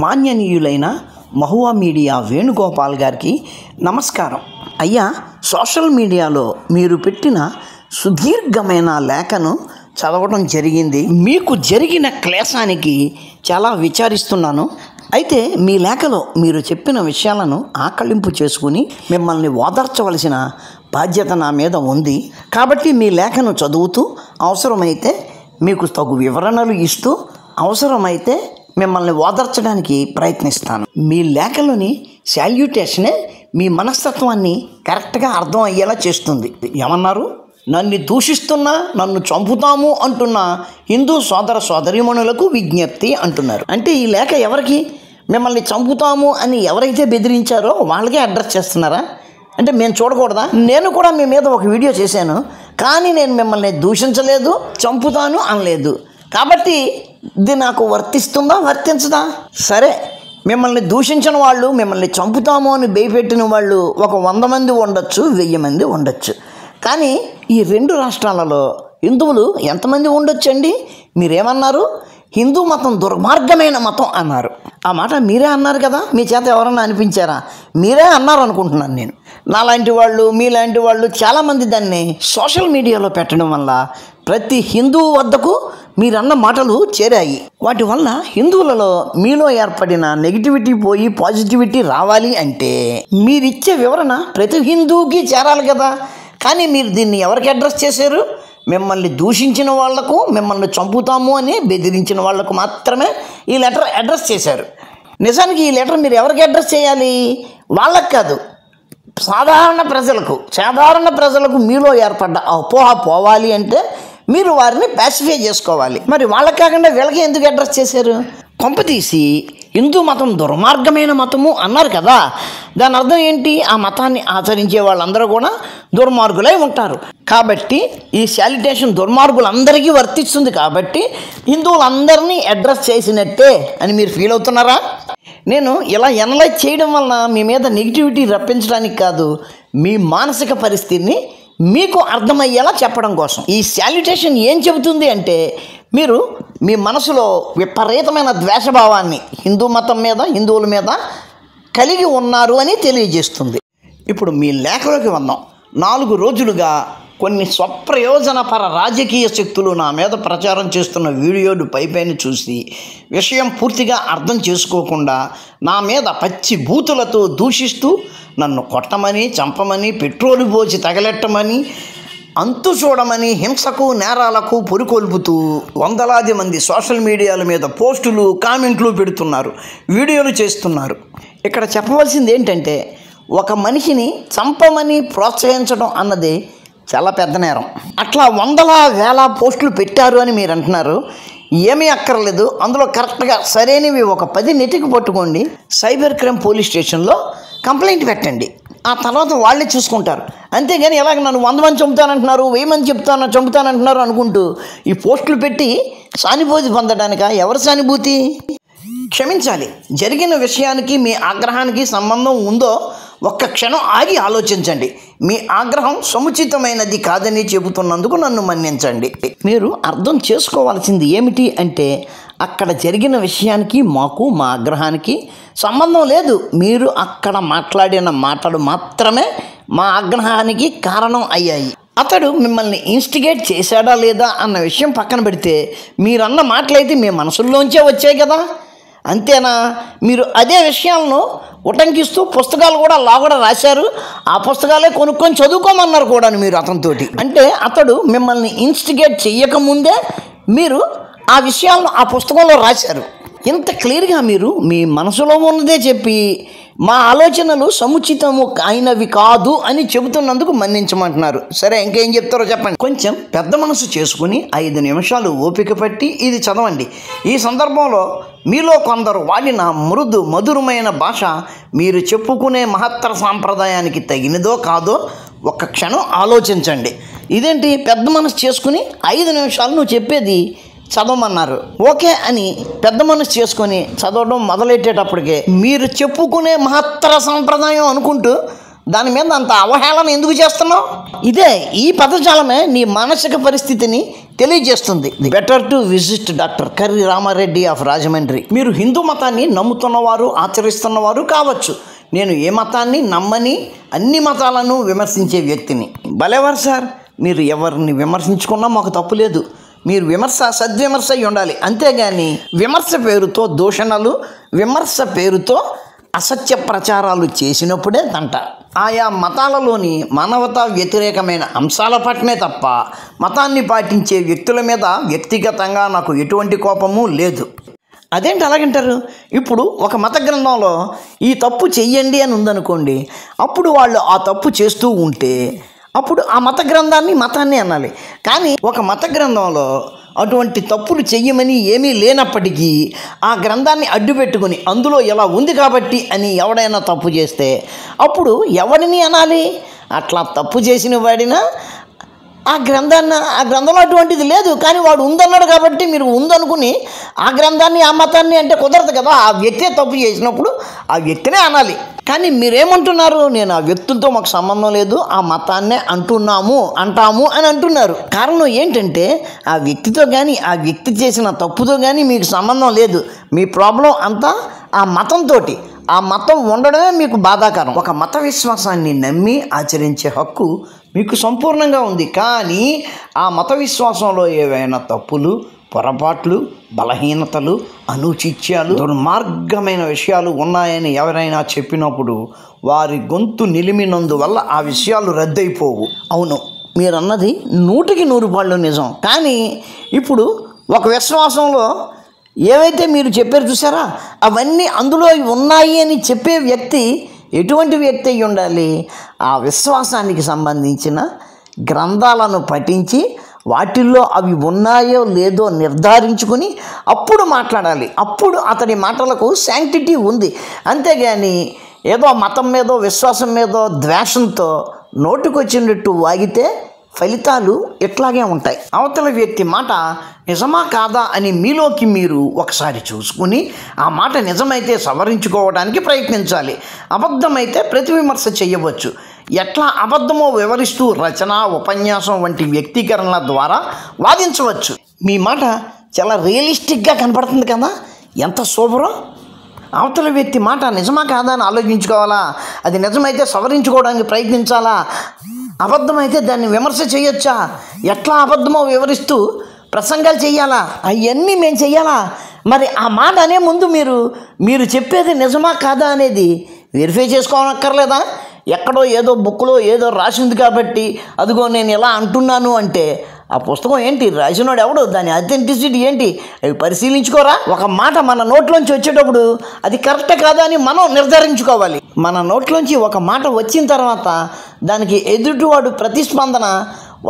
మాన్యనీయులైన Mahua media Venugopal గారికి నమస్కారం. అయ్యా, సోషల్ మీడియాలో మీరు పెట్టిన సుదీర్ఘమైన లేఖను చదవడం జరిగింది. మీకు జరిగిన క్లేశానికి చాలా విచారిస్తున్నాను. అయితే మీ లేఖలో మీరు చెప్పిన విషయాలను ఆకళింపు చేసుకుని మిమ్మల్ని ఓదార్చవలసిన బాధ్యత నా మీద ఉంది. కాబట్టి మీ లేఖను చదువుతూ అవసరమైతే మీకు తగు వివరణలు ఇస్తూ అవసరమైతే మిమ్మల్ని ఓదార్చడానికి ప్రయత్నిస్తాను. మీ లేఖలోని శాల్యుటేషనే మీ మనస్తత్వాన్ని కరెక్ట్గా అర్థం అయ్యేలా చేస్తుంది. ఏమన్నారు? నన్ను దూషిస్తున్నా, నన్ను చంపుతాము అంటున్న హిందూ సోదర సోదరీమణులకు విజ్ఞప్తి అంటున్నారు. అంటే ఈ లేఖ ఎవరికి? మిమ్మల్ని చంపుతాము అని ఎవరైతే బెదిరించారో వాళ్ళకే అడ్రస్ చేస్తున్నారా? అంటే మేము చూడకూడదా? నేను కూడా మీ మీద ఒక వీడియో చేశాను, కానీ నేను మిమ్మల్ని దూషించలేదు, చంపుతాను అనలేదు. కాబట్టి ఇది నాకు వర్తిస్తుందా, వర్తించదా? సరే, మిమ్మల్ని దూషించిన వాళ్ళు, మిమ్మల్ని చంపుతాము అని భయపెట్టిన వాళ్ళు ఒక 100 మంది ఉండొచ్చు, 1000 మంది ఉండొచ్చు. కానీ ఈ 2 రాష్ట్రాలలో హిందువులు ఎంతమంది ఉండొచ్చు అండి? మీరేమన్నారు? హిందూ మతం దుర్మార్గమైన మతం అన్నారు. ఆ మాట మీరే అన్నారు కదా? మీ చేత ఎవరన్నా అనిపించారా? మీరే అన్నారు అనుకుంటున్నాను నేను. నాలాంటి వాళ్ళు, మీలాంటి వాళ్ళు చాలామంది దాన్ని సోషల్ మీడియాలో పెట్టడం వల్ల ప్రతి హిందువు వద్దకు మీరన్న మాటలు చేరాయి. వాటి వల్ల హిందువులలో మీలో ఏర్పడిన నెగిటివిటీ పోయి పాజిటివిటీ రావాలి అంటే మీరిచ్చే వివరణ ప్రతి హిందువుకి చేరాలి కదా. కానీ మీరు దీన్ని ఎవరికి అడ్రస్ చేశారు? మిమ్మల్ని దూషించిన వాళ్లకు, మిమ్మల్ని చంపుతాము అని బెదిరించిన వాళ్లకు మాత్రమే ఈ లెటర్ అడ్రస్ చేశారు. నిజానికి ఈ లెటర్ మీరు ఎవరికి అడ్రస్ చేయాలి? వాళ్ళకు కాదు, సాధారణ ప్రజలకు మీలో ఏర్పడ్డ అపోహ పోవాలి అంటే మీరు వారిని ప్యాసిఫై చేసుకోవాలి. మరి వాళ్ళకి కాకుండా వీళ్ళకి ఎందుకు అడ్రస్ చేశారు? కొంపతీసి హిందూ మతం దుర్మార్గమైన మతము అన్నారు కదా, దాని అర్థం ఏంటి? ఆ మతాన్ని ఆచరించే వాళ్ళందరూ కూడా దుర్మార్గులై ఉంటారు. కాబట్టి ఈ శాలిటేషన్ దుర్మార్గులందరికీ వర్తిస్తుంది. కాబట్టి హిందువులందరినీ అడ్రస్ చేసినట్టే అని మీరు ఫీల్ అవుతున్నారా? నేను ఇలా ఎనలైజ్ చేయడం వలన మీ మీద నెగిటివిటీ రప్పించడానికి కాదు, మీ మానసిక పరిస్థితిని మీకు అర్థమయ్యేలా చెప్పడం కోసం. ఈ శాల్యుటేషన్ ఏం చెబుతుంది అంటే మీరు మీ మనసులో విపరీతమైన ద్వేషభావాన్ని హిందూ మతం మీద, హిందువుల మీద కలిగి ఉన్నారు అని తెలియజేస్తుంది. ఇప్పుడు మీ లేఖలోకి వద్దాం. 4 రోజులుగా కొన్ని స్వప్రయోజనపర రాజకీయ శక్తులు నా మీద ప్రచారం చేస్తున్న వీడియోలు పైపైన చూసి విషయం పూర్తిగా అర్థం చేసుకోకుండా నా మీద పచ్చి బూతులతో దూషిస్తూ నన్ను కొట్టమని, చంపమని, పెట్రోలు పోసి తగలెట్టమని, అంతు చూడమని హింసకు, నేరాలకు పురికొల్పుతూ వందలాది మంది సోషల్ మీడియాల మీద పోస్టులు, కామెంట్లు పెడుతున్నారు, వీడియోలు చేస్తున్నారు. ఇక్కడ చెప్పవలసింది ఏంటంటే ఒక మనిషిని చంపమని ప్రోత్సహించడం అన్నది చాలా పెద్ద నేరం. అట్లా 100,000 పోస్టులు పెట్టారు అని మీరు అంటున్నారు. ఏమీ అక్కర్లేదు, అందులో కరెక్ట్గా సరైనవి ఒక 10 నెటికి పట్టుకోండి, సైబర్ క్రైమ్ పోలీస్ స్టేషన్లో కంప్లైంట్ పెట్టండి. ఆ తర్వాత వాళ్ళే చూసుకుంటారు. అంతేగాని ఎలాగ నన్ను 100 మంది చంపుతానంటున్నారు, 1000 మంది చంపుతానంటున్నారు అనుకుంటూ ఈ పోస్టులు పెట్టి సానుభూతి పొందడానిక? ఎవరి సానుభూతి? క్షమించాలి, జరిగిన విషయానికి మీ ఆగ్రహానికి సంబంధం ఉందో ఒక్క క్షణం ఆగి ఆలోచించండి. మీ ఆగ్రహం సముచితమైనది కాదని చెబుతున్నందుకు నన్ను మన్నించండి. మీరు అర్థం చేసుకోవాల్సింది ఏమిటి అంటే అక్కడ జరిగిన విషయానికి మాకు, మా ఆగ్రహానికి సంబంధం లేదు. మీరు అక్కడ మాట్లాడిన మాటలు మాత్రమే మా ఆగ్రహానికి కారణం అయ్యాయి. అతడు మిమ్మల్ని ఇన్స్టిగేట్ చేశాడా లేదా అన్న విషయం పక్కన పెడితే మీరన్న మాటలైతే మీ మనసుల్లోంచే వచ్చాయి కదా, అంతేనా? మీరు అదే విషయాలను ఉటంకిస్తూ పుస్తకాలు కూడా లోగడ రాశారు. ఆ పుస్తకాలే కొనుక్కొని చదువుకోమన్నారు కూడా మీరు అతనితోటి. అంటే అతడు మిమ్మల్ని ఇన్స్టిగేట్ చేయకముందే మీరు ఆ విషయాలను ఆ పుస్తకంలో రాశారు. ఇంత క్లియర్గా మీరు మీ మనసులో ఉన్నదే చెప్పి మా ఆలోచనలు సముచితము అయినవి కాదు అని చెబుతున్నందుకు మన్నించమంటున్నారు. సరే, ఇంకేం చెప్తారో చెప్పండి. కొంచెం పెద్ద మనసు చేసుకుని 5 నిమిషాలు ఓపిక పట్టి ఇది చదవండి. ఈ సందర్భంలో మీలో కొందరు వాడిన మృదు మధురమైన భాష మీరు చెప్పుకునే మహత్తర సాంప్రదాయానికి తగినదో కాదో ఒక్క క్షణం ఆలోచించండి. ఇదేంటి పెద్ద మనసు చేసుకుని 5 నిమిషాలు నువ్వు చెప్పేది చదవమన్నారు, ఓకే అని పెద్ద మనసు చేసుకొని చదవడం మొదలెట్టేటప్పటికే మీరు చెప్పుకునే మహత్తర సాంప్రదాయం అనుకుంటూ దాని మీద అంత అవహేళన ఎందుకు చేస్తున్నావు? ఇదే ఈ పదజాలమే నీ మానసిక పరిస్థితిని తెలియజేస్తుంది. Better to visit doctor Karri Ramareddy of Rajahmundry. మీరు హిందూ మతాన్ని నమ్ముతున్నవారు, ఆచరిస్తున్నవారు కావచ్చు. నేను ఏ మతాన్ని నమ్మని, అన్ని మతాలను విమర్శించే వ్యక్తిని. భలేవారు సార్, మీరు ఎవరిని విమర్శించుకున్నా మాకు తప్పు లేదు. మీరు విమర్శ సద్విమర్శ అయి ఉండాలి, అంతేగాని విమర్శ పేరుతో దూషణలు, విమర్శ పేరుతో అసత్య ప్రచారాలు చేసినప్పుడే తంట. ఆయా మతాలలోని మానవతా వ్యతిరేకమైన అంశాల పట్లనే తప్ప మతాన్ని పాటించే వ్యక్తుల మీద వ్యక్తిగతంగా నాకు ఎటువంటి కోపము లేదు. అదేంటి అలాగంటారు? ఇప్పుడు ఒక మత గ్రంథంలో ఈ తప్పు చెయ్యండి అని ఉందనుకోండి, అప్పుడు వాళ్ళు ఆ తప్పు చేస్తూ ఉంటే అప్పుడు ఆ మతాన్ని అనాలి. కానీ ఒక మత గ్రంథంలో అటువంటి తప్పులు చెయ్యమని ఏమీ లేనప్పటికీ ఆ గ్రంథాన్ని అడ్డు పెట్టుకుని అందులో ఇలా ఉంది కాబట్టి అని ఎవడైనా తప్పు చేస్తే అప్పుడు ఎవడిని అనాలి? అట్లా తప్పు చేసిన వాడినా ఆ గ్రంథంలో అటువంటిది లేదు, కానీ వాడు ఉందన్నాడు కాబట్టి మీరు ఉందనుకుని ఆ గ్రంథాన్ని, ఆ మతాన్ని అంటే కుదరదు కదా. ఆ వ్యక్తే తప్పు చేసినప్పుడు ఆ వ్యక్తినే అనాలి. కానీ మీరేమంటున్నారు? నేను ఆ వ్యక్తులతో మాకు సంబంధం లేదు, ఆ మతాన్నే అంటాము అని అంటున్నారు. కారణం ఏంటంటే ఆ వ్యక్తితో కానీ, ఆ వ్యక్తి చేసిన తప్పుతో కానీ మీకు సంబంధం లేదు. మీ ప్రాబ్లం అంతా ఆ మతంతో. ఆ మతం ఉండడమే మీకు బాధాకరం. ఒక మత విశ్వాసాన్ని నమ్మి ఆచరించే హక్కు మీకు సంపూర్ణంగా ఉంది. కానీ ఆ మత విశ్వాసంలో ఏవైనా తప్పులు, పొరపాట్లు, బలహీనతలు, అనుచిత్యాలు, దుర్మార్గమైన విషయాలు ఉన్నాయని ఎవరైనా చెప్పినప్పుడు వారి గొంతు నిలిమినందువల్ల ఆ విషయాలు రద్దయిపోవు. అవును, మీరన్నది 100కి 100 నిజం. కానీ ఇప్పుడు ఒక విశ్వాసంలో ఏవైతే మీరు చెప్పారు చూసారా, అవన్నీ అందులో ఉన్నాయి అని చెప్పే వ్యక్తి ఎటువంటి వ్యక్తి అయి ఉండాలి? ఆ విశ్వాసానికి సంబంధించిన గ్రంథాలను పఠించి వాటిల్లో అవి ఉన్నాయో లేదో నిర్ధారించుకుని అప్పుడు మాట్లాడాలి. అప్పుడు అతడి మాటలకు శాంక్టిటీ ఉంది. అంతేగాని ఏదో మతం మీదో, విశ్వాసం మీదో ద్వేషంతో నోటుకొచ్చినట్టు వాగితే ఫలితాలు ఇట్లాగే ఉంటాయి. అవతల వ్యక్తి మాట నిజమా కాదా అని మీలోకి మీరు ఒకసారి చూసుకుని ఆ మాట నిజమైతే సవరించుకోవడానికి ప్రయత్నించాలి. అబద్ధమైతే ప్రతివిమర్శ చేయవచ్చు. ఎట్లా అబద్ధమో వివరిస్తూ రచన, ఉపన్యాసం వంటి వ్యక్తీకరణల ద్వారా వాదించవచ్చు. మీ మాట చాలా రియలిస్టిక్గా కనపడుతుంది కదా, ఎంత సూపరో. అవతల వ్యక్తి మాట నిజమా కాదా అని ఆలోచించుకోవాలా, అది నిజమైతే సవరించుకోవడానికి ప్రయత్నించాలా, అబద్ధమైతే దాన్ని విమర్శ చేయొచ్చా, ఎట్లా అబద్ధమో వివరిస్తూ ప్రసంగాలు చేయాలా, అవన్నీ మేము చెయ్యాలా? మరి ఆ మాట అనే ముందు మీరు చెప్పేది నిజమా కాదా అనేది వెరిఫై చేసుకోనక్కర్లేదా? ఎక్కడో ఏదో బుక్లో ఏదో రాసింది కాబట్టి అదిగో నేను ఇలా అంటున్నాను అంటే ఆ పుస్తకం ఏంటి, రాసినోడు ఎవడు, దాని అథెంటిసిటీ ఏంటి, అవి పరిశీలించుకోరా? ఒక మాట మన నోట్లోంచి వచ్చేటప్పుడు అది కరెక్టే కాదా అని మనం నిర్ధారించుకోవాలి. మన నోట్లోంచి ఒక మాట వచ్చిన తర్వాత దానికి ఎదుటివాడు ప్రతిస్పందన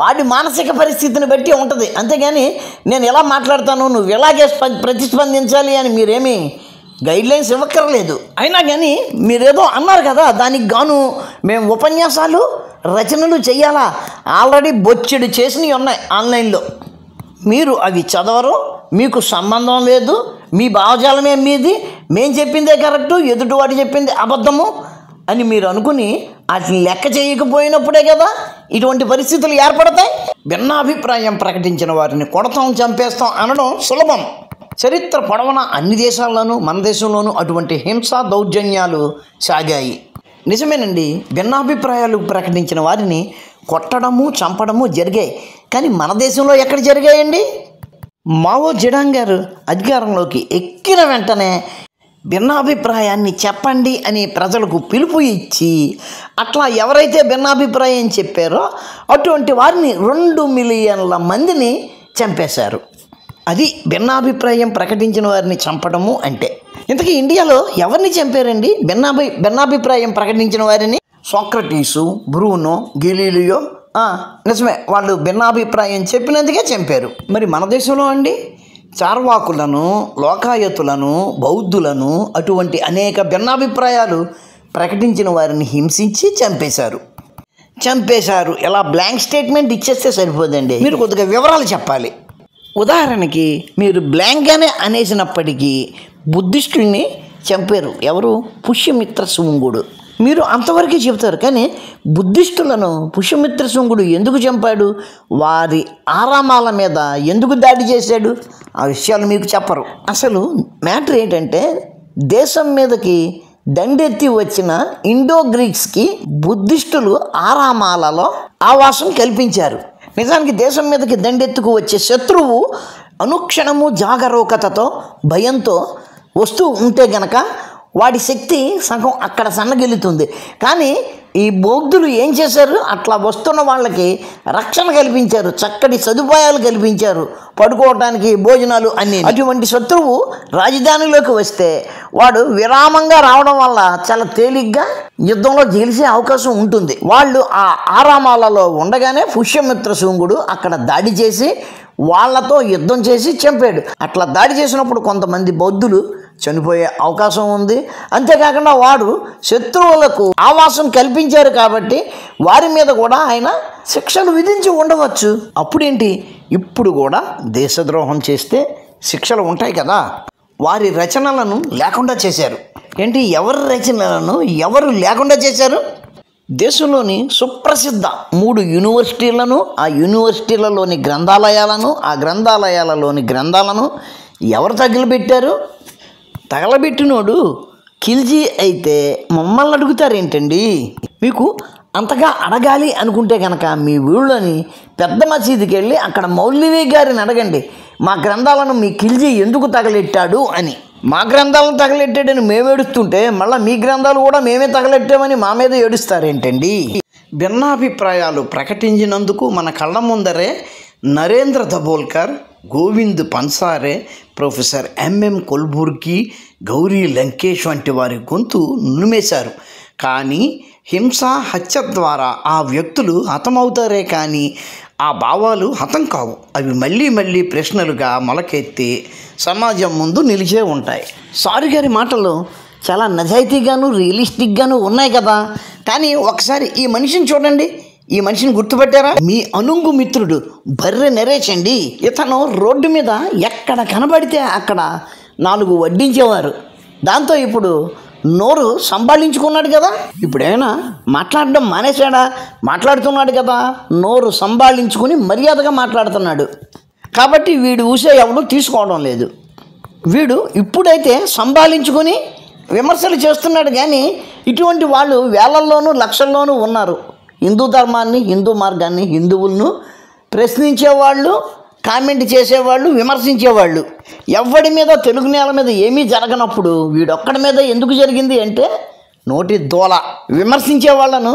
వాడి మానసిక పరిస్థితిని బట్టి ఉంటుంది. అంతేగాని నేను ఎలా మాట్లాడతాను, నువ్వు ఎలాగే ప్రతిస్పందించాలి అని మీరేమీ గైడ్లైన్స్ ఇవ్వక్కర్లేదు. అయినా కానీ మీరేదో అన్నారు కదా, దానికి గాను మేము ఉపన్యాసాలు, రచనలు చెయ్యాలా? ఆల్రెడీ బొచ్చెడు చేసినవి ఉన్నాయి ఆన్లైన్లో. మీరు అవి చదవరు, మీకు సంబంధం లేదు, మీ భావజాలమే మీది, మేము చెప్పిందే కరెక్టు, ఎదుటివాడు చెప్పింది అబద్ధము అని మీరు అనుకుని వాటిని లెక్క చేయకపోయినప్పుడే కదా ఇటువంటి పరిస్థితులు ఏర్పడతాయి. భిన్నాభిప్రాయం ప్రకటించిన వారిని కొడతాం, చంపేస్తాం అనడం సులభం. చరిత్ర పొడవున అన్ని దేశాల్లోనూ మన దేశంలోనూ అటువంటి హింసా దౌర్జన్యాలు సాగాయి. నిజమేనండి, భిన్నాభిప్రాయాలు ప్రకటించిన వారిని కొట్టడము, చంపడము జరిగాయి. కానీ మన దేశంలో ఎక్కడ జరిగాయండి? మావో జెడాంగ్ గారు అధికారంలోకి ఎక్కిన వెంటనే భిన్నాభిప్రాయాన్ని చెప్పండి అని ప్రజలకు పిలుపు ఇచ్చి అట్లా ఎవరైతే భిన్నాభిప్రాయం చెప్పారో అటువంటి వారిని 2 మిలియన్ల మందిని చంపేశారు. అది భిన్నాభిప్రాయం ప్రకటించిన వారిని చంపడము అంటే. ఇంతకీ ఇండియాలో ఎవరిని చంపారండి భిన్నాభిప్రాయం ప్రకటించిన వారిని? సోక్రటీసు, బ్రూనో, గెలీలియో, నిజమే, వాళ్ళు భిన్నాభిప్రాయం చెప్పినందుకే చంపారు. మరి మన దేశంలో అండి చార్వాకులను, లోకాయతులను, బౌద్ధులను, అటువంటి అనేక భిన్నాభిప్రాయాలు ప్రకటించిన వారిని హింసించి చంపేశారు. ఎలా బ్లాంక్ స్టేట్మెంట్ ఇచ్చేస్తే సరిపోదండి, మీరు కొద్దిగా వివరాలు చెప్పాలి. ఉదాహరణకి మీరు బ్లాంక్గానే అనేసినప్పటికీ బుద్ధిస్టుల్ని చంపారు. ఎవరు? పుష్యమిత్ర శృంగుడు. మీరు అంతవరకే చెబుతారు. కానీ బుద్ధిస్టులను పుష్యమిత్ర శృంగుడు ఎందుకు చంపాడు, వారి ఆరామాల మీద ఎందుకు దాడి చేశాడు, ఆ విషయాలు మీకు చెప్పరు. అసలు మ్యాటర్ ఏంటంటే, దేశం మీదకి దండెత్తి వచ్చిన ఇండో గ్రీక్స్కి బుద్ధిస్టులు ఆరామాలలో ఆవాసం కల్పించారు. నిజానికి దేశం మీదకి దండెత్తుకు వచ్చే శత్రువు అనుక్షణము జాగరూకతతో భయంతో వస్తూ ఉంటే గనక వాడి శక్తి సగం అక్కడ సన్నగిల్లుతుంది. కానీ ఈ బౌద్ధులు ఏం చేశారు, అట్లా వస్తున్న వాళ్ళకి రక్షణ కల్పించారు, చక్కటి సదుపాయాలు కల్పించారు, పడుకోవడానికి భోజనాలు అన్నీ. అటువంటి శత్రువు రాజధానిలోకి వస్తే వాడు విరామంగా రావడం వల్ల చాలా తేలిగ్గా యుద్ధంలో గెలిచే అవకాశం ఉంటుంది. వాళ్ళు ఆ ఆరామాలలో ఉండగానే పుష్యమిత్ర శృంగుడు అక్కడ దాడి చేసి వాళ్లతో యుద్ధం చేసి చంపాడు. అట్లా దాడి చేసినప్పుడు కొంతమంది బౌద్ధులు చనిపోయే అవకాశం ఉంది. అంతేకాకుండా వాడు శత్రువులకు ఆవాసం కల్పించారు కాబట్టి వారి మీద కూడా ఆయన శిక్షలు విధించి ఉండవచ్చు. అప్పుడేంటి, ఇప్పుడు కూడా దేశద్రోహం చేస్తే శిక్షలు ఉంటాయి కదా. వారి రచనలను లేకుండా చేశారు. ఏంటి, ఎవరి రచనలను ఎవరు లేకుండా చేశారు? దేశంలోని సుప్రసిద్ధ 3 యూనివర్సిటీలను, ఆ యూనివర్సిటీలలోని గ్రంథాలయాలను, ఆ గ్రంథాలయాలలోని గ్రంథాలను ఎవరు తగిలిపెట్టారు? తగలబెట్టినోడు ఖిల్జీ అయితే మమ్మల్ని అడుగుతారేంటండి? మీకు అంతగా అడగాలి అనుకుంటే కనుక మీ ఊళ్ళోని పెద్ద మసీదుకి వెళ్ళి అక్కడ మౌల్వీ గారిని అడగండి, మా గ్రంథాలను మీ ఖిల్జీ ఎందుకు తగలెట్టాడు అని. మా గ్రంథాలను తగలెట్టాడని మేము ఏడుస్తుంటే మళ్ళీ మీ గ్రంథాలు కూడా మేమే తగలెట్టామని మా మీద ఏడుస్తారేంటండి? భిన్నాభిప్రాయాలు ప్రకటించినందుకు మన కళ్ళ ముందరే నరేంద్ర దబోల్కర్, గోవింద్ పన్సారే, ప్రొఫెసర్ ఎంఎం కొల్బుర్గి, గౌరీ లంకేష్ వంటి వారి గొంతు నులిమేశారు. కానీ హింస, హత్య ద్వారా ఆ వ్యక్తులు హతమవుతారే కానీ ఆ భావాలు హతం కావు. అవి మళ్ళీ మళ్ళీ ప్రశ్నలుగా మొలకెత్తి సమాజం ముందు నిలిచే ఉంటాయి. సారీ గారి మాటలు చాలా నిజాయితీగాను రియలిస్టిక్గాను ఉన్నాయి కదా. కానీ ఒకసారి ఈ మనిషిని చూడండి, ఈ మనిషిని గుర్తుపట్టారా? మీ అనుంగు మిత్రుడు బర్రె నరేష్ అండి. ఇతను రోడ్డు మీద ఎక్కడ కనబడితే అక్కడ 4 వడ్డించేవారు. దాంతో ఇప్పుడు నోరు సంభాళించుకున్నాడు కదా. ఇప్పుడేమైనా మాట్లాడడం మానేశాడా? మాట్లాడుతున్నాడు కదా, నోరు సంభాళించుకుని మర్యాదగా మాట్లాడుతున్నాడు. కాబట్టి వీడు ఊసే ఎవడు తీసుకోవడం లేదు. వీడు ఇప్పుడైతే సంభాళించుకొని విమర్శలు చేస్తున్నాడు. కానీ ఇటువంటి వాళ్ళు వేలల్లోనూ లక్షల్లోనూ ఉన్నారు. హిందూ ధర్మాన్ని, హిందూ మార్గాన్ని, హిందువులను ప్రశ్నించేవాళ్ళు, కామెంట్ చేసేవాళ్ళు, విమర్శించేవాళ్ళు. ఎవడి మీద తెలుగు నేల మీద ఏమీ జరగనప్పుడు వీడొక్కడి మీద ఎందుకు జరిగింది అంటే నోటి దోల. విమర్శించే వాళ్ళను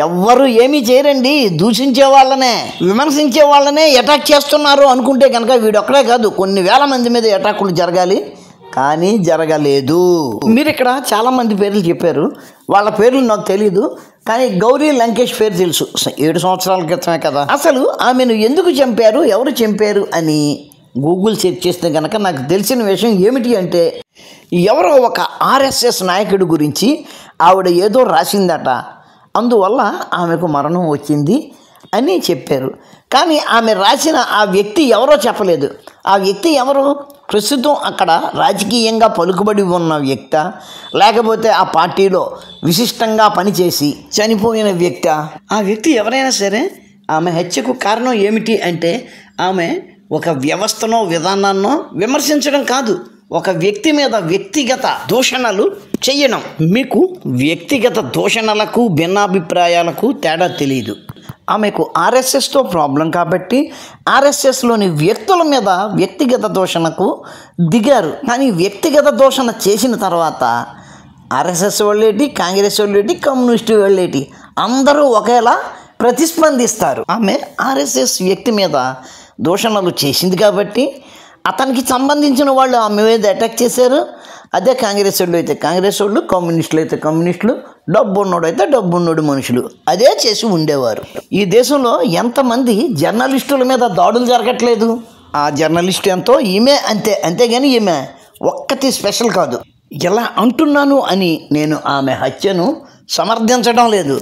ఎవ్వరు ఏమీ చేయరండి, దూషించే వాళ్ళనే, విమర్శించే వాళ్ళనే అటాక్ చేస్తున్నారు అనుకుంటే కనుక వీడొక్కడే కాదు, కొన్ని వేల మంది మీద అటాకులు జరగాలి, కానీ జరగలేదు. మీరు ఇక్కడ చాలామంది పేర్లు చెప్పారు, వాళ్ళ పేర్లు నాకు తెలీదు. కానీ గౌరీ లంకేష్ పేరు తెలుసు, 7 సంవత్సరాల క్రితమే కదా. అసలు ఆమెను ఎందుకు చంపారు, ఎవరు చంపారు అని గూగుల్ సెర్చ్ చేస్తే కనుక నాకు తెలిసిన విషయం ఏమిటి అంటే, ఎవరో ఒక ఆర్ఎస్ఎస్ నాయకుడి గురించి ఆవిడ ఏదో రాసిందట, అందువల్ల ఆమెకు మరణం వచ్చింది అని చెప్పారు. కానీ ఆమె రాసిన ఆ వ్యక్తి ఎవరో చెప్పలేదు. ఆ వ్యక్తి ఎవరు? ప్రస్తుతం అక్కడ రాజకీయంగా పలుకుబడి ఉన్న వ్యక్తి, లేకపోతే ఆ పార్టీలో విశిష్టంగా పనిచేసి చనిపోయిన వ్యక్తి? ఆ వ్యక్తి ఎవరైనా సరే ఆమె హత్యకు కారణం ఏమిటి అంటే ఆమె ఒక వ్యవస్థనో విధానాన్నో విమర్శించడం కాదు, ఒక వ్యక్తి మీద వ్యక్తిగత దూషణలు చేయడం. మీకు వ్యక్తిగత దూషణలకు భిన్నాభిప్రాయాలకు తేడా తెలియదు. ఆమెకు ఆర్ఎస్ఎస్తో ప్రాబ్లం కాబట్టి ఆర్ఎస్ఎస్లోని వ్యక్తుల మీద వ్యక్తిగత దూషణకు దిగారు. కానీ వ్యక్తిగత దూషణ చేసిన తర్వాత ఆర్ఎస్ఎస్ వాళ్ళేటి, కాంగ్రెస్ వాళ్ళేటి, కమ్యూనిస్టు వాళ్ళేటి అందరూ ఒకేలా ప్రతిస్పందిస్తారు. ఆమె ఆర్ఎస్ఎస్ వ్యక్తి మీద దూషణలు చేసింది కాబట్టి అతనికి సంబంధించిన వాళ్ళు ఆమె మీద అటాక్ చేశారు. అదే కాంగ్రెస్ వాళ్ళు అయితే కాంగ్రెస్ వాళ్ళు, కమ్యూనిస్టులు అయితే కమ్యూనిస్టులు, డబ్బు ఉన్నోడు అయితే డబ్బు ఉన్నోడు మనుషులు అదే చేసి ఉండేవారు. ఈ దేశంలో ఎంతమంది జర్నలిస్టుల మీద దాడులు జరగట్లేదు? ఆ జర్నలిస్టు ఎంతో, ఈమె అంతే. అంతేగాని ఈమె ఒక్కటి స్పెషల్ కాదు. ఇలా అంటున్నాను అని నేను ఆమె హత్యను సమర్థించడం లేదు.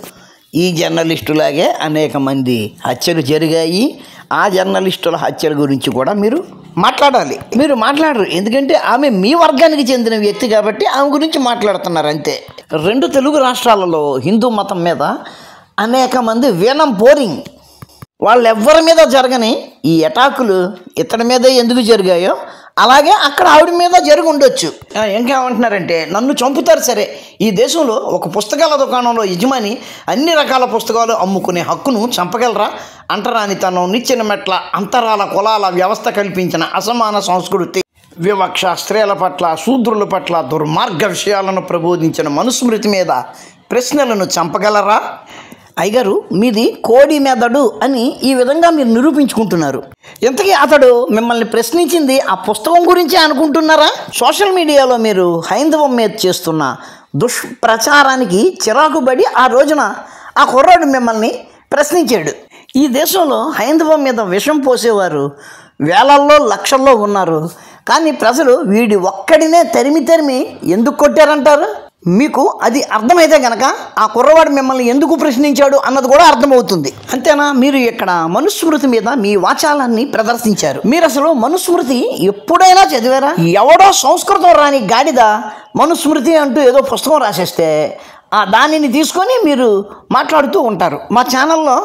ఈ జర్నలిస్టులాగే అనేక మంది హత్యలు జరిగాయి. ఆ జర్నలిస్టుల హత్యల గురించి కూడా మీరు మాట్లాడాలి. మీరు మాట్లాడరు, ఎందుకంటే ఆమె మీ వర్గానికి చెందిన వ్యక్తి కాబట్టి ఆమె గురించి మాట్లాడుతున్నారు అంతే. రెండు తెలుగు రాష్ట్రాలలో హిందూ మతం మీద అనేక మంది వీణం పోరింగ్, వాళ్ళెవ్వరి మీద జరగని ఈ అటాకులు ఇతడి మీదే ఎందుకు జరిగాయో అలాగే అక్కడ ఆవిడ మీద జరిగి ఉండొచ్చు. ఇంకేమంటున్నారంటే, నన్ను చంపుతారు సరే, ఈ దేశంలో ఒక పుస్తకాల దుకాణంలో యజమాని అన్ని రకాల పుస్తకాలు అమ్ముకునే హక్కును చంపగలరా? అంటరానితనం, నిచ్చెన మెట్ల, అంతరాల కులాల వ్యవస్థ కల్పించిన అసమాన సంస్కృతి, వివక్ష, స్త్రీల పట్ల, శూద్రుల పట్ల దుర్మార్గ విషయాలను ప్రబోధించిన మనుస్మృతి మీద ప్రశ్నలను చంపగలరా? అయ్యగారు, మీది కోడి మెదడు అని ఈ విధంగా మీరు నిరూపించుకుంటున్నారు. ఇంతకీ అతడు మిమ్మల్ని ప్రశ్నించింది ఆ పుస్తకం గురించే అనుకుంటున్నారా? సోషల్ మీడియాలో మీరు హైందవం మీద చేస్తున్న దుష్ప్రచారానికి చిరాకుబడి ఆ రోజున ఆ కుర్రాడు మిమ్మల్ని ప్రశ్నించాడు. ఈ దేశంలో హైందవం మీద విషం పోసేవారు వేలల్లో లక్షల్లో ఉన్నారు. కానీ ప్రజలు వీడి ఒక్కడినే తరిమి ఎందుకు కొట్టారంటారు? మీకు అది అర్థమైతే కనుక ఆ కుర్రవాడు మిమ్మల్ని ఎందుకు ప్రశ్నించాడు అన్నది కూడా అర్థమవుతుంది. అంతేనా? మీరు ఇక్కడ మనుస్మృతి మీద మీ వాచాలాన్ని ప్రదర్శించారు. మీరు అసలు మనుస్మృతి ఎప్పుడైనా చదివారా? ఎవడో సంస్కృతం రాని గాడిద మనుస్మృతి అంటూ ఏదో పుస్తకం రాసేస్తే దానిని తీసుకొని మీరు మాట్లాడుతూ ఉంటారు. మా ఛానల్లో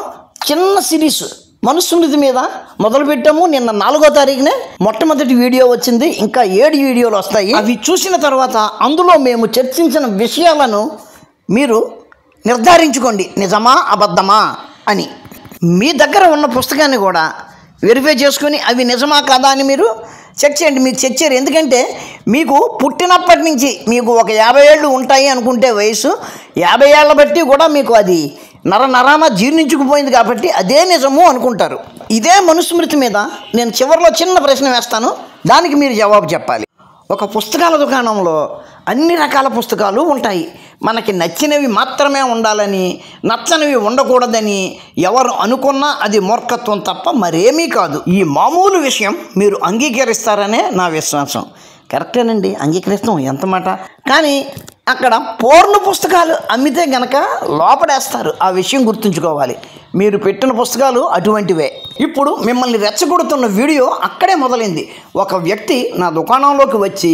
చిన్న సిరీస్ మనుస్మృతి మీద మొదలుపెట్టాము. నిన్న 4వ తారీఖునే మొట్టమొదటి వీడియో వచ్చింది. ఇంకా 7 వీడియోలు వస్తాయి. అవి చూసిన తర్వాత అందులో మేము చర్చించిన విషయాలను మీరు నిర్ధారించుకోండి, నిజమా అబద్ధమా అని. మీ దగ్గర ఉన్న పుస్తకాన్ని కూడా వెరిఫై చేసుకొని అవి నిజమా కాదా అని మీరు చెక్ చేయండి. మీరు చెక్ చేయరు, ఎందుకంటే మీకు పుట్టినప్పటి నుంచి మీకు ఒక 50 ఏళ్ళు ఉంటాయి అనుకుంటే వయసు, 50 ఏళ్ళ బట్టి కూడా మీకు అది నరాన జీర్ణించుకుపోయింది కాబట్టి అదే నిజము అనుకుంటారు. ఇదే మనుస్మృతి మీద నేను చివరిలో చిన్న ప్రశ్న వేస్తాను, దానికి మీరు జవాబు చెప్పాలి. ఒక పుస్తకాల దుకాణంలో అన్ని రకాల పుస్తకాలు ఉంటాయి. మనకి నచ్చినవి మాత్రమే ఉండాలని, నచ్చనివి ఉండకూడదని ఎవరు అనుకున్నా అది మూర్ఖత్వం తప్ప మరేమీ కాదు. ఈ మామూలు విషయం మీరు అంగీకరిస్తారనే నా విశ్వాసం. కరెక్టేనండి, అంగీకరిస్తాం, ఎంత మాట. కానీ అక్కడ పూర్ణ పుస్తకాలు అమ్మితే గనక లోపడేస్తారు. ఆ విషయం గుర్తుంచుకోవాలి. మీరు పెట్టిన పుస్తకాలు అటువంటివే. ఇప్పుడు మిమ్మల్ని రెచ్చగొడుతున్న వీడియో అక్కడే మొదలైంది. ఒక వ్యక్తి నా దుకాణంలోకి వచ్చి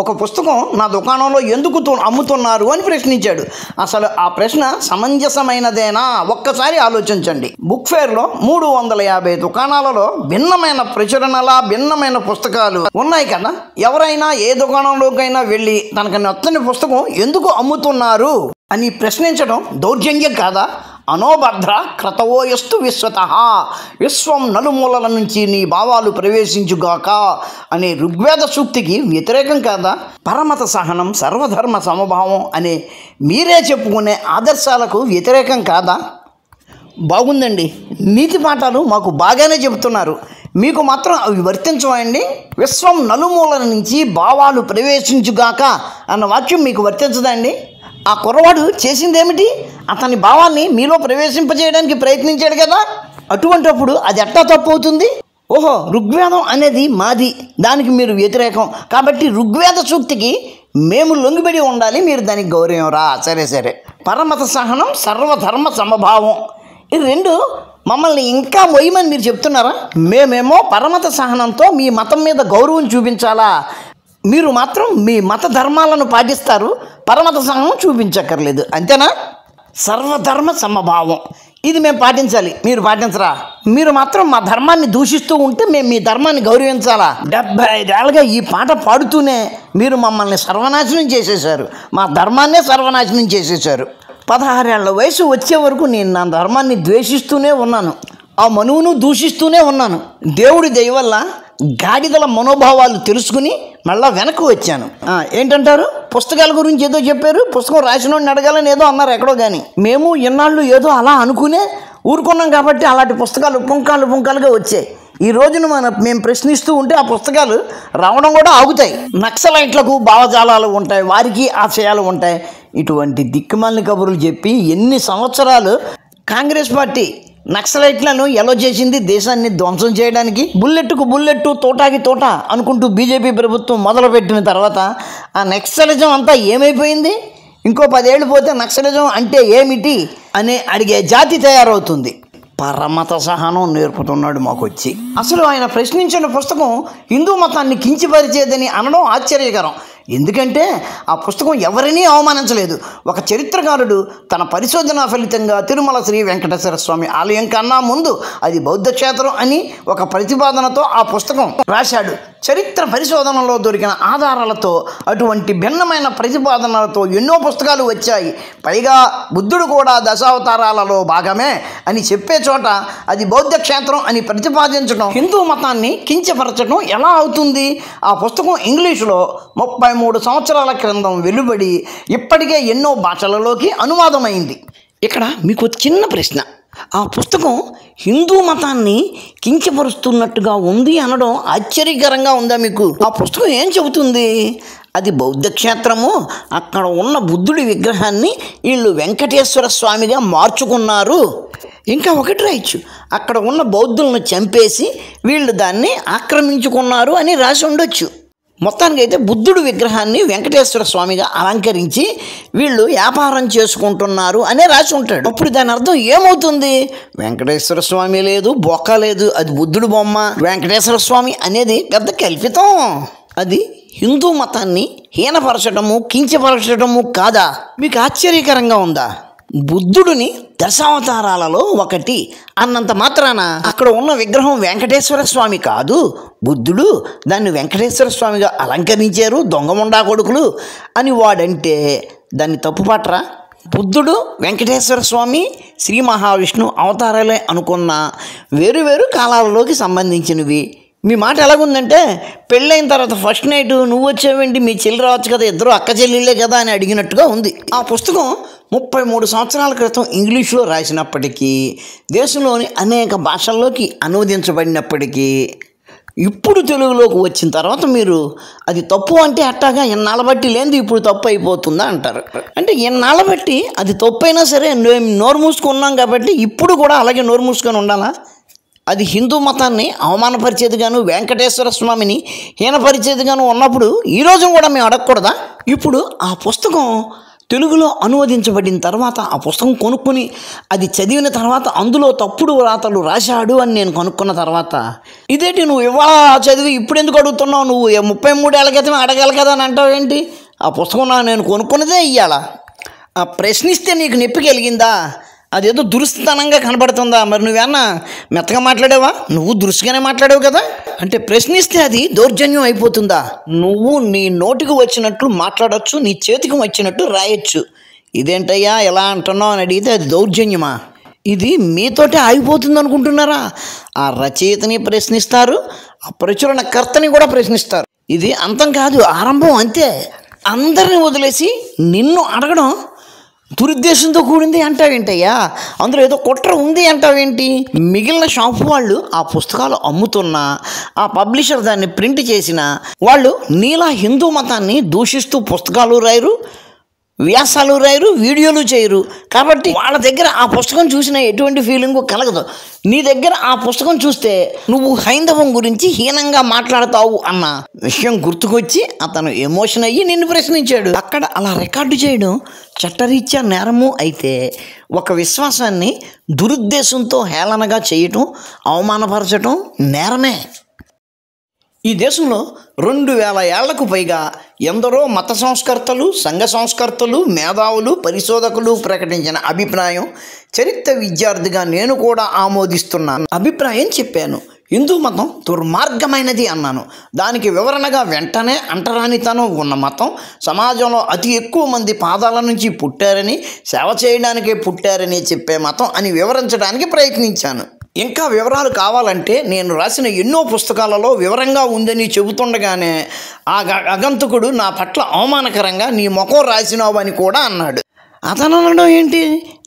ఒక పుస్తకం నా దుకాణంలో ఎందుకు అమ్ముతున్నారు అని ప్రశ్నించాడు. అసలు ఆ ప్రశ్న సమంజసమైనదేనా? ఒక్కసారి ఆలోచించండి. బుక్ ఫేర్లో 350 దుకాణాలలో భిన్నమైన ప్రచురణల, భిన్నమైన పుస్తకాలు ఉన్నాయి కదా. ఎవరైనా ఏ దుకాణంలోకైనా వెళ్ళి తనకు నచ్చని పుస్తకం ఎందుకు అమ్ముతున్నారు అని ప్రశ్నించడం దౌర్జన్యం కాదా? అనోభద్ర క్రతవోయస్తు విశ్వతః, విశ్వం నలుమూలల నుంచి నీ భావాలు ప్రవేశించుగాక అనే ఋగ్వేద సూక్తికి వ్యతిరేకం కాదా? పరమత సహనం, సర్వధర్మ సమభావం అనే మీరే చెప్పుకునే ఆదర్శాలకు వ్యతిరేకం కాదా? బాగుందండి, నీతి పాఠాలు మాకు బాగానే చెబుతున్నారు, మీకు మాత్రం అవి వర్తించవండి. విశ్వం నలుమూలల నుంచి భావాలు ప్రవేశించుగాక అన్న వాక్యం మీకు వర్తించదండి. ఆ కుర్రవాడు చేసిందేమిటి? అతని భావాన్ని మీలో ప్రవేశింపజేయడానికి ప్రయత్నించాడు కదా. అటువంటిప్పుడు అది ఎట్టా తప్పు అవుతుంది? ఓహో, ఋగ్వేదం అనేది మాది, దానికి మీరు వ్యతిరేకం కాబట్టి ఋగ్వేద సూక్తికి మేము లొంగిబడి ఉండాలి, మీరు దానికి గౌరవం రా. సరే, పరమత సహనం, సర్వధర్మ సమభావం, ఈ రెండు మమ్మల్ని ఇంకా మొయ్యమని మీరు చెప్తున్నారా? మేమేమో పరమత సహనంతో మీ మతం మీద గౌరవం చూపించాలా? మీరు మాత్రం మీ మత ధర్మాలను పాటిస్తారు, పరమత సహనం చూపించక్కర్లేదు, అంతేనా? సర్వధర్మ సమభావం ఇది మేము పాటించాలి, మీరు పాటించరా? మీరు మాత్రం మా ధర్మాన్ని దూషిస్తూ ఉంటే మేము మీ ధర్మాన్ని గౌరవించాలా? 75 ఏళ్ళుగా ఈ పాట పాడుతూనే మీరు మమ్మల్ని సర్వనాశనం చేసేశారు, మా ధర్మాన్నే సర్వనాశనం చేసేశారు. 16 ఏళ్ల వయసు వచ్చే వరకు నేను నా ధర్మాన్ని ద్వేషిస్తూనే ఉన్నాను, ఆ మనువును దూషిస్తూనే ఉన్నాను. దేవుడి దయ వల్ల గాడిదల మనోభావాలు తెలుసుకుని మళ్ళీ వెనక్కి వచ్చాను. ఏంటంటారు? పుస్తకాల గురించి ఏదో చెప్పారు, పుస్తకం రాసినోడిని అడగాలని ఏదో అన్నారు ఎక్కడో. కానీ మేము ఇన్నాళ్ళు ఏదో అలా అనుకునే ఊరుకున్నాం కాబట్టి అలాంటి పుస్తకాలు పుంకాలుగా వచ్చాయి. ఈ రోజున మేము ప్రశ్నిస్తూ ఉంటే ఆ పుస్తకాలు రావడం కూడా ఆగుతాయి. నక్సలైట్లకు భావజాలాలు ఉంటాయి, వారికి ఆశయాలు ఉంటాయి. ఇటువంటి దిక్కుమాలిన కబుర్లు చెప్పి ఎన్ని సంవత్సరాలు కాంగ్రెస్ పార్టీ నక్సలైట్లను ఎలా చేసింది? దేశాన్ని ధ్వంసం చేయడానికి. బుల్లెట్కు బుల్లెట్టు, తోటాకి తోట అనుకుంటూ బీజేపీ ప్రభుత్వం మొదలుపెట్టిన తర్వాత ఆ నక్సలిజం అంతా ఏమైపోయింది? ఇంకో 10 ఏళ్ళు పోతే నక్సలిజం అంటే ఏమిటి అని అడిగే జాతి తయారవుతుంది. పరమత సహనం నేర్పుతున్నాడు మాకు వచ్చి. అసలు ఆయన ప్రశ్నించిన పుస్తకం హిందూ మతాన్ని కించపరిచేదని అనడం ఆశ్చర్యకరం. ఎందుకంటే ఆ పుస్తకం ఎవరినీ అవమానించలేదు. ఒక చరిత్రకారుడు తన పరిశోధన ఫలితంగా తిరుమల శ్రీ వెంకటేశ్వర స్వామి ఆలయం కన్నా ముందు అది బౌద్ధ క్షేత్రం అని ఒక ప్రతిపాదనతో ఆ పుస్తకం రాశాడు. చరిత్ర పరిశోధనలో దొరికిన ఆధారాలతో అటువంటి భిన్నమైన ప్రతిపాదనలతో ఎన్నో పుస్తకాలు వచ్చాయి. పైగా బుద్ధుడు కూడా దశావతారాలలో భాగమే అని చెప్పే చోట అది బౌద్ధ క్షేత్రం అని ప్రతిపాదించడం హిందూ మతాన్ని కించపరచడం ఎలా అవుతుంది? ఆ పుస్తకం ఇంగ్లీషులో 33 సంవత్సరాల క్రితం వెలువడి ఇప్పటికే ఎన్నో భాషలలోకి అనువాదమైంది. ఇక్కడ మీకు చిన్న ప్రశ్న, ఆ పుస్తకం హిందూ మతాన్ని కించపరుస్తున్నట్టుగా ఉంది అనడం ఆశ్చర్యకరంగా ఉందా మీకు? ఆ పుస్తకం ఏం చెబుతుంది? అది బౌద్ధ క్షేత్రము, అక్కడ ఉన్న బుద్ధుడి విగ్రహాన్ని వీళ్ళు వెంకటేశ్వర స్వామిగా మార్చుకున్నారు. ఇంకా ఒకటి రాయొచ్చు, అక్కడ ఉన్న బౌద్ధులను చంపేసి వీళ్ళు దాన్ని ఆక్రమించుకున్నారు అని రాసి ఉండొచ్చు. మొత్తానికైతే బుద్ధుడు విగ్రహాన్ని వెంకటేశ్వర స్వామిగా అలంకరించి వీళ్ళు వ్యాపారం చేసుకుంటున్నారు అనే రాసి ఉంటాడు. అప్పుడు దాని అర్థం ఏమవుతుంది? వెంకటేశ్వర స్వామి లేదు, బొక్క లేదు, అది బుద్ధుడు బొమ్మ. వెంకటేశ్వర స్వామి అనేది పెద్ద కల్పితం. అది హిందూ మతాన్ని హీనపరచడము, కించపరచడము కాదా? మీకు ఆశ్చర్యకరంగా ఉందా? బుద్ధుడిని దశావతారాలలో ఒకటి అన్నంత మాత్రాన అక్కడ ఉన్న విగ్రహం వెంకటేశ్వర స్వామి కాదు, బుద్ధుడు దాన్ని వెంకటేశ్వర స్వామిగా అలంకరించారు దొంగముండా కొడుకులు అని వాడంటే దాన్ని తప్పుపట్టరా? బుద్ధుడు, వెంకటేశ్వర స్వామి, శ్రీ మహావిష్ణు అవతారాలే అనుకున్న వేరు కాలాలలోకి సంబంధించినవి. మీ మాట ఎలాగుందంటే, పెళ్ళైన తర్వాత ఫస్ట్ నైట్ నువ్వు వచ్చావేంటి, మీ చెల్లి రావచ్చు కదా, ఇద్దరు అక్క చెల్లెళ్ళే కదా అని అడిగినట్టుగా ఉంది. ఆ పుస్తకం 33 సంవత్సరాల క్రితం ఇంగ్లీష్లో రాసినప్పటికీ, దేశంలోని అనేక భాషల్లోకి అనువదించబడినప్పటికీ, ఇప్పుడు తెలుగులోకి వచ్చిన తర్వాత మీరు అది తప్పు అంటే అట్టాగా ఎన్నాళ్ళ బట్టి లేనిది ఇప్పుడు తప్పు అయిపోతుందా అంటారు. అంటే ఎన్నాళ్ళ బట్టి అది తప్పు అయినా సరే నోరు మూసుకున్నాం కాబట్టి ఇప్పుడు కూడా అలాగే నోరు మూసుకొని ఉండాలా? అది హిందూ మతాన్ని అవమానపరిచేదిగాను, వెంకటేశ్వర స్వామిని హీనపరిచేదిగాను ఉన్నప్పుడు ఈరోజు కూడా మేము అడగకూడదా? ఇప్పుడు ఆ పుస్తకం తెలుగులో అనువదించబడిన తర్వాత ఆ పుస్తకం కొనుక్కొని అది చదివిన తర్వాత అందులో తప్పుడు రాతలు రాశాడు అని నేను కనుక్కున్న తర్వాత, ఇదేంటి నువ్వు ఇవాళ చదివి ఇప్పుడు ఎందుకు అడుగుతున్నావు, నువ్వు 33 ఏళ్ళ క్రితం అడగాలి కదా అని అంటావు ఏంటి? ఆ పుస్తకం నేను కొనుక్కున్నదే ఇయ్యాల. ఆ ప్రశ్నిస్తే నీకు నొప్పి కలిగిందా? అదేదో దురుస్తనంగా కనబడుతుందా? మరి నువ్వేమన్నా మెత్తగా మాట్లాడావా? నువ్వు దురుసుగానే మాట్లాడావు కదా. అంటే ప్రశ్నిస్తే అది దౌర్జన్యం అయిపోతుందా? నువ్వు నీ నోటికి వచ్చినట్లు మాట్లాడచ్చు, నీ చేతికి వచ్చినట్టు రాయొచ్చు. ఇదేంటయ్యా ఎలా అంటున్నావు అని అడిగితే అది దౌర్జన్యమా? ఇది మీతోటే ఆగిపోతుంది అనుకుంటున్నారా? ఆ రచయితని ప్రశ్నిస్తారు, ఆ ప్రచురణకర్తని కూడా ప్రశ్నిస్తారు. ఇది అంతం కాదు, ఆరంభం అంతే. అందరిని వదిలేసి నిన్ను అడగడం దురుద్దేశంతో కూడింది అంటావేంటయ్యా? అందులో ఏదో కుట్ర ఉంది అంటావేంటి? మిగిలిన షాపు వాళ్ళు ఆ పుస్తకాలు అమ్ముతున్నా, ఆ పబ్లిషర్ దాన్ని ప్రింట్ చేసిన వాళ్ళు నీలా హిందూ మతాన్ని దూషిస్తూ పుస్తకాలు రాయరు, వ్యాసాలు రాయరు, వీడియోలు చేయరు. కాబట్టి వాళ్ళ దగ్గర ఆ పుస్తకం చూసిన ఎటువంటి ఫీలింగు కలగదు. నీ దగ్గర ఆ పుస్తకం చూస్తే నువ్వు హైందవం గురించి హీనంగా మాట్లాడతావు అన్న విషయం గుర్తుకొచ్చి అతను ఎమోషన్ అయ్యి నిన్ను ప్రశ్నించాడు. అక్కడ అలా రికార్డు చేయడం చట్టరీత్యా నేరము అయితే, ఒక విశ్వాసాన్ని దురుద్దేశంతో హేళనగా చేయటం, అవమానపరచటం నేరమే. ఈ దేశంలో 2000 ఏళ్లకు పైగా ఎందరో మత సంస్కర్తలు, సంఘ సంస్కర్తలు, మేధావులు, పరిశోధకులు ప్రకటించిన అభిప్రాయం, చరిత్ర విద్యార్థిగా నేను కూడా ఆమోదిస్తున్నాను. అభిప్రాయం చెప్పాను. హిందూ మతం దుర్మార్గమైనది అన్నాను. దానికి వివరణగా వెంటనే అంటరానితనం ఉన్న మతం, సమాజంలో అతి ఎక్కువ మంది పాదాల నుంచి పుట్టారని, సేవ చేయడానికే పుట్టారని చెప్పే మతం అని వివరించడానికి ప్రయత్నించాను. ఇంకా వివరాలు కావాలంటే నేను రాసిన ఎన్నో పుస్తకాలలో వివరంగా ఉందని చెబుతుండగానే ఆ అగంతకుడు నా పట్ల అవమానకరంగా నీ ముఖం రాసినావు అని కూడా అన్నాడు. అతను అనడం ఏంటి?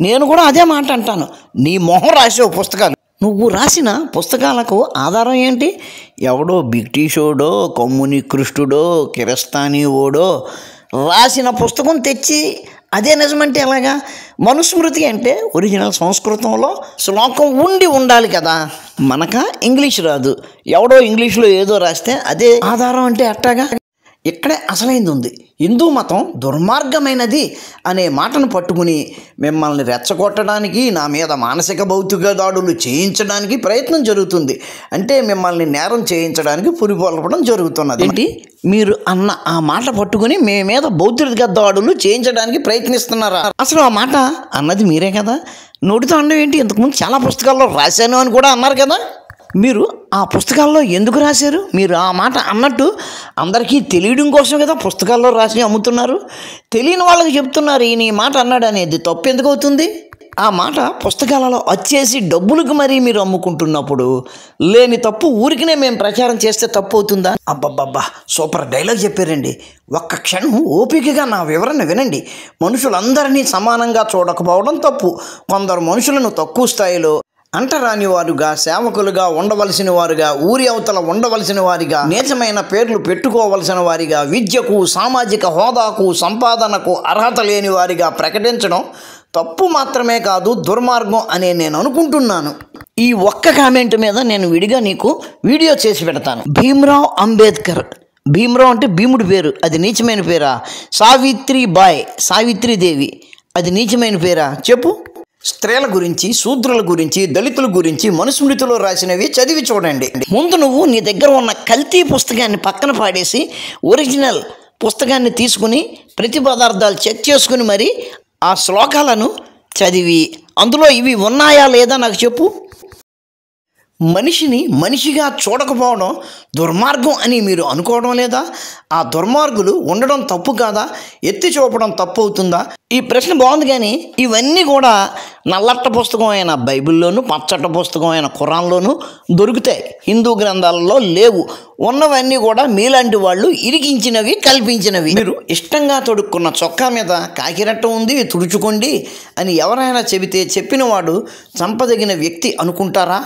నేను కూడా అదే మాట అంటాను. నీ మొహం రాసావు పుస్తకాలు. నువ్వు రాసిన పుస్తకాలకు ఆధారం ఏంటి? ఎవడో బ్రిటిషోడో, కమ్యూనిస్టుడో, కిరస్తానీ ఓడో రాసిన పుస్తకం తెచ్చి అదే నిజమంటే ఎలాగా? మనుస్మృతి అంటే ఒరిజినల్ సంస్కృతంలో శ్లోకం ఉండాలి కదా. మనక ఇంగ్లీష్ రాదు, ఎవడో ఇంగ్లీష్లో ఏదో రాస్తే అదే ఆధారం అంటే అట్టాగా. ఇక్కడే అసలైంది ఉంది. హిందూ మతం దుర్మార్గమైనది అనే మాటను పట్టుకుని మిమ్మల్ని రెచ్చగొట్టడానికి, నా మీద మానసిక భౌతిక దాడులు చేయించడానికి ప్రయత్నం జరుగుతుంది. అంటే మిమ్మల్ని నేరం చేయించడానికి పురిపొల్పడం జరుగుతున్నది. ఏంటి మీరు అన్న ఆ మాట పట్టుకుని మీ మీద భౌతిక దాడులు చేయించడానికి ప్రయత్నిస్తున్నారా? అసలు ఆ మాట అన్నది మీరే కదా. నోటితో అనడం ఏంటి? ఇంతకుముందు చాలా పుస్తకాల్లో రాశాను అని కూడా అన్నారు కదా. మీరు ఆ పుస్తకాల్లో ఎందుకు రాశారు? మీరు ఆ మాట అన్నట్టు అందరికీ తెలియడం కోసం కదా పుస్తకాల్లో రాసి అమ్ముతున్నారు. తెలియని వాళ్ళకి చెప్తున్నారు ఈయన ఈ మాట అన్నాడు అనేది. తప్పు ఎందుకు అవుతుంది? ఆ మాట పుస్తకాలలో వచ్చేసి డబ్బులకు మరీ మీరు అమ్ముకుంటున్నప్పుడు లేని తప్పు ఊరికినే మేము ప్రచారం చేస్తే తప్పు అవుతుందా? అబ్బబ్బబ్బా, సూపర్ డైలాగ్ చెప్పారండి. ఒక్క క్షణం ఓపికగా నా వివరణ వినండి. మనుషులందరినీ సమానంగా చూడకపోవడం తప్పు. కొందరు మనుషులను తక్కువ స్థాయిలో, అంటరాని వారుగా, సేవకులుగా ఉండవలసిన వారుగా, ఊరి అవతల ఉండవలసిన వారిగా, నీచమైన పేర్లు పెట్టుకోవలసిన వారిగా, విద్యకు, సామాజిక హోదాకు, సంపాదనకు అర్హత లేని వారిగా ప్రకటించడం తప్పు మాత్రమే కాదు, దుర్మార్గం అనే నేను అనుకుంటున్నాను. ఈ ఒక్క కామెంట్ మీద నేను విడిగా నీకు వీడియో చేసి పెడతాను. భీమ్రావ్ అంబేద్కర్. భీమ్రావ్ అంటే భీముడి పేరు, అది నీచమైన పేరా? సావిత్రిబాయ్, సావిత్రిదేవి, అది నీచమైన పేరా? చెప్పు. స్త్రీల గురించి, శూద్రుల గురించి, దళితుల గురించి మనుస్మృతిలో రాసినవి చదివి చూడండి. ముందు నువ్వు నీ దగ్గర ఉన్న కల్తీ పుస్తకాన్ని పక్కన పాడేసి ఒరిజినల్ పుస్తకాన్ని తీసుకుని ప్రతి పదార్థాలు చెక్ చేసుకుని మరి ఆ శ్లోకాలను చదివి అందులో ఇవి ఉన్నాయా లేదా నాకు చెప్పు. మనిషిని మనిషిగా చూడకపోవడం దుర్మార్గం అని మీరు అనుకోవడం లేదా? ఆ దుర్మార్గులు ఉండడం తప్పు కాదా? ఎత్తి చూపడం తప్పు అవుతుందా? ఈ ప్రశ్న బాగుంది. కానీ ఇవన్నీ కూడా నల్లట్ట పుస్తకం అయిన బైబిల్లోను, పచ్చట్ట పుస్తకం అయిన ఖురాన్లోను దొరుకుతాయి. హిందూ గ్రంథాలలో లేవు. ఉన్నవన్నీ కూడా మీలాంటి వాళ్ళు ఇరికించినవి, కల్పించినవి. మీరు ఇష్టంగా తొడుక్కున్న చొక్కా మీద కాకిరెట్ట ఉంది, తుడుచుకోండి అని ఎవరైనా చెబితే చెప్పిన వాడు చంపదగిన వ్యక్తి అనుకుంటారా?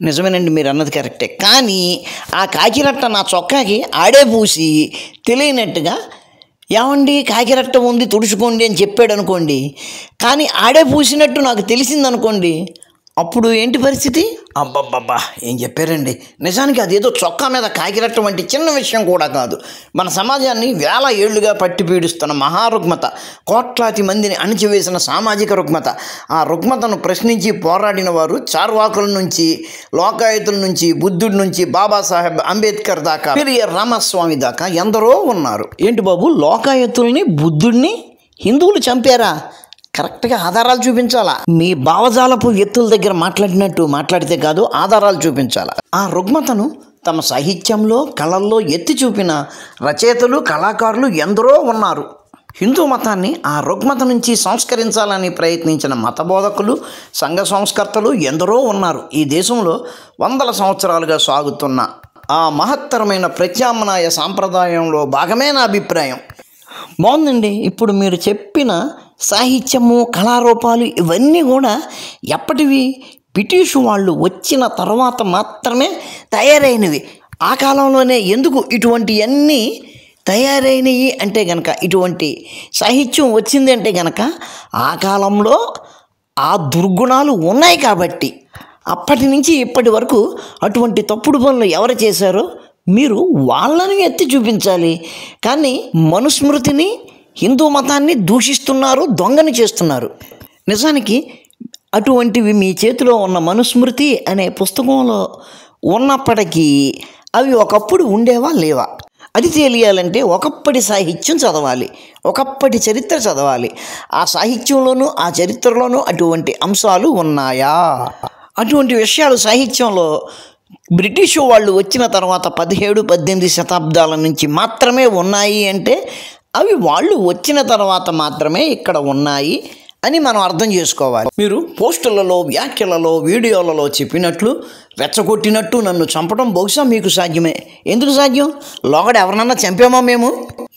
నిజమేనండి, మీరు అన్నది కరెక్టే. కానీ ఆ కాకిరెట్ట నా చొక్కాకి ఆడే పూసి తెలియనట్టుగా ఏమండి కాకిరెట్ట ఉంది తుడుచుకోండి అని చెప్పాడు అనుకోండి, కానీ ఆడే పూసినట్టు నాకు తెలిసిందనుకోండి, అప్పుడు ఏంటి పరిస్థితి? అబ్బబ్బబ్బా, ఏం చెప్పారండి. నిజానికి అదేదో చొక్కా మీద కాకిరెట్ట వంటి చిన్న విషయం కూడా కాదు. మన సమాజాన్ని వేల ఏళ్లుగా పట్టి పీడిస్తున్న మహారుగ్మత, కోట్లాది మందిని అణిచివేసిన సామాజిక రుగ్మత. ఆ రుగ్మతను ప్రశ్నించి పోరాడిన వారు చార్వాకుల నుంచి, లోకాయుతుల నుంచి, బుద్ధుడి నుంచి, బాబాసాహెబ్ అంబేద్కర్ దాకా, పెరియ రామస్వామి దాకా ఎందరో ఉన్నారు. ఏంటి బాబు, లోకాయుతుల్ని, బుద్ధుడిని హిందువులు చంపారా? కరెక్ట్గా ఆధారాలు చూపించాలా. మీ భావజాలపు వ్యక్తుల దగ్గర మాట్లాడినట్టు మాట్లాడితే కాదు, ఆధారాలు చూపించాలా. ఆ రుగ్మతను తమ సాహిత్యంలో, కళల్లో ఎత్తి చూపిన రచయితలు, కళాకారులు ఎందరో ఉన్నారు. హిందూ మతాన్ని ఆ రుగ్మత నుంచి సంస్కరించాలని ప్రయత్నించిన మతబోధకులు, సంఘ సంస్కర్తలు ఎందరో ఉన్నారు. ఈ దేశంలో వందల సంవత్సరాలుగా సాగుతున్న ఆ మహత్తరమైన ప్రత్యామ్నాయ సాంప్రదాయంలో భాగమే నా అభిప్రాయం. బాగుందండి. ఇప్పుడు మీరు చెప్పిన సాహిత్యము, కళారూపాలు ఇవన్నీ కూడా ఎప్పటివి? బ్రిటిష్ వాళ్ళు వచ్చిన తర్వాత మాత్రమే తయారైనవి. ఆ కాలంలోనే ఎందుకు ఇటువంటివన్నీ తయారైనవి అంటే గనక, ఇటువంటి సాహిత్యం వచ్చింది అంటే గనక ఆ కాలంలో ఆ దుర్గుణాలు ఉన్నాయి కాబట్టి. అప్పటి నుంచి ఇప్పటి వరకు అటువంటి తప్పుడు పనులు ఎవరు చేశారో మీరు వాళ్ళని ఎత్తి చూపించాలి. కానీ మనుస్మృతిని, హిందూ మతాన్ని దూషిస్తున్నారు, దొంగని చేస్తున్నారు. నిజానికి అటువంటివి మీ చేతిలో ఉన్న మనుస్మృతి అనే పుస్తకంలో ఉన్నప్పటికీ అవి ఒకప్పుడు ఉండేవా లేవా అది తెలియాలంటే ఒకప్పటి సాహిత్యం చదవాలి, ఒకప్పటి చరిత్ర చదవాలి. ఆ సాహిత్యంలోనూ ఆ చరిత్రలోనూ అటువంటి అంశాలు ఉన్నాయా? అటువంటి విషయాలు సాహిత్యంలో బ్రిటిష్ వాళ్ళు వచ్చిన తర్వాత 17-18 శతాబ్దాల నుంచి మాత్రమే ఉన్నాయి అంటే అవి వాళ్ళు వచ్చిన తర్వాత మాత్రమే ఇక్కడ ఉన్నాయి అని మనం అర్థం చేసుకోవాలి. మీరు పోస్టులలో, వ్యాఖ్యలలో, వీడియోలలో చెప్పినట్లు రెచ్చగొట్టినట్టు నన్ను చంపడం బహుశా మీకు సాధ్యమే. ఎందుకు సాధ్యం? లోగడ ఎవరినన్నా చంపామా మేము?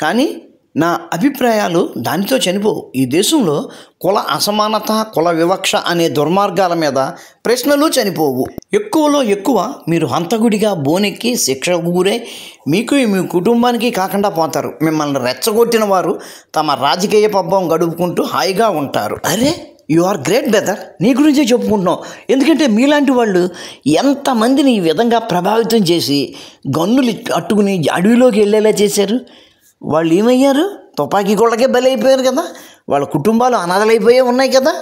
కానీ నా అభిప్రాయాలు దానితో చనిపోవు. ఈ దేశంలో కుల అసమానత, కుల వివక్ష అనే దుర్మార్గాల మీద ప్రశ్నలు చనిపోవు. ఎక్కువలో ఎక్కువ మీరు హంతకుడిగా బోనెక్కి శిక్షకు గురై మీకు, మీ కుటుంబానికి కాకుండా పోతారు. మిమ్మల్ని రెచ్చగొట్టిన వారు తమ రాజకీయ పబ్బం గడుపుకుంటూ హాయిగా ఉంటారు. అరే, యు ఆర్ గ్రేట్ బ్రదర్, నీ గురించే చెప్పుకుంటున్నాం. ఎందుకంటే మీలాంటి వాళ్ళు ఎంతమందిని ఈ విధంగా ప్రభావితం చేసి గన్నులు అట్టుకుని అడవిలోకి వెళ్ళేలా చేశారు. వాళ్ళు ఏమయ్యారు? తుపాకీ గోళ్ళకే బలైపోయారు కదా, వాళ్ళ కుటుంబాలు అనాథలైపోయే ఉన్నాయి కదా.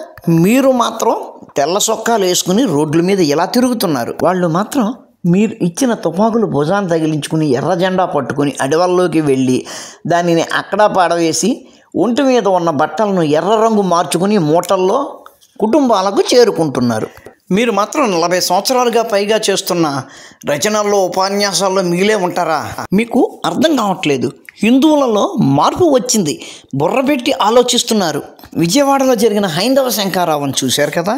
మీరు మాత్రం తెల్ల సొక్కాలు వేసుకుని రోడ్ల మీద ఇలా తిరుగుతున్నారు. వాళ్ళు మాత్రం మీరు ఇచ్చిన తుపాకులు భుజాన్ని తగిలించుకుని ఎర్ర జెండా పట్టుకుని అడవుల్లోకి వెళ్ళి దానిని అక్కడ పాడవేసి ఒంటి మీద ఉన్న బట్టలను ఎర్ర రంగు మార్చుకుని మూటల్లో కుటుంబాలకు చేరుకుంటున్నారు. మీరు మాత్రం 40 సంవత్సరాలుగా పైగా చేస్తున్న రచనల్లో ఉపన్యాసాల్లో మిగిలే ఉంటారా? మీకు అర్థం కావట్లేదు. హిందువులలో మార్పు వచ్చింది, బుర్రపెట్టి ఆలోచిస్తున్నారు. విజయవాడలో జరిగిన హైందవ శంఖారావం చూశారు కదా.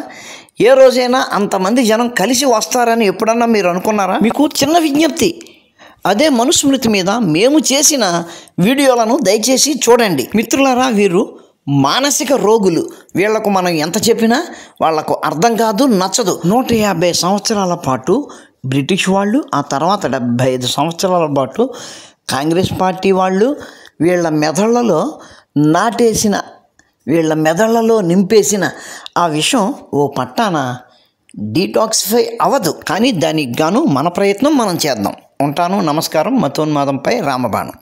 ఏ రోజైనా అంతమంది జనం కలిసి వస్తారని ఎప్పుడన్నా మీరు అనుకున్నారా? మీకు చిన్న విజ్ఞప్తి, అదే మనుస్మృతి మీద మేము చేసిన వీడియోలను దయచేసి చూడండి. మిత్రులారా, వీరు మానసిక రోగులు. వీళ్లకు మనం ఎంత చెప్పినా వాళ్లకు అర్థం కాదు, నచ్చదు. 150 సంవత్సరాల పాటు బ్రిటిష్ వాళ్ళు, ఆ తర్వాత 75 సంవత్సరాల పాటు కాంగ్రెస్ పార్టీ వాళ్ళు వీళ్ళ మెదళ్లలో నాటేసిన, వీళ్ళ మెదళ్లలో నింపేసిన ఆ విషయం ఓ పట్టాన డీటాక్సిఫై అవ్వదు. కానీ దానికి గాను మన ప్రయత్నం మనం చేద్దాం. ఉంటాను. నమస్కారం. మతోన్మాదంపై రామబాణం.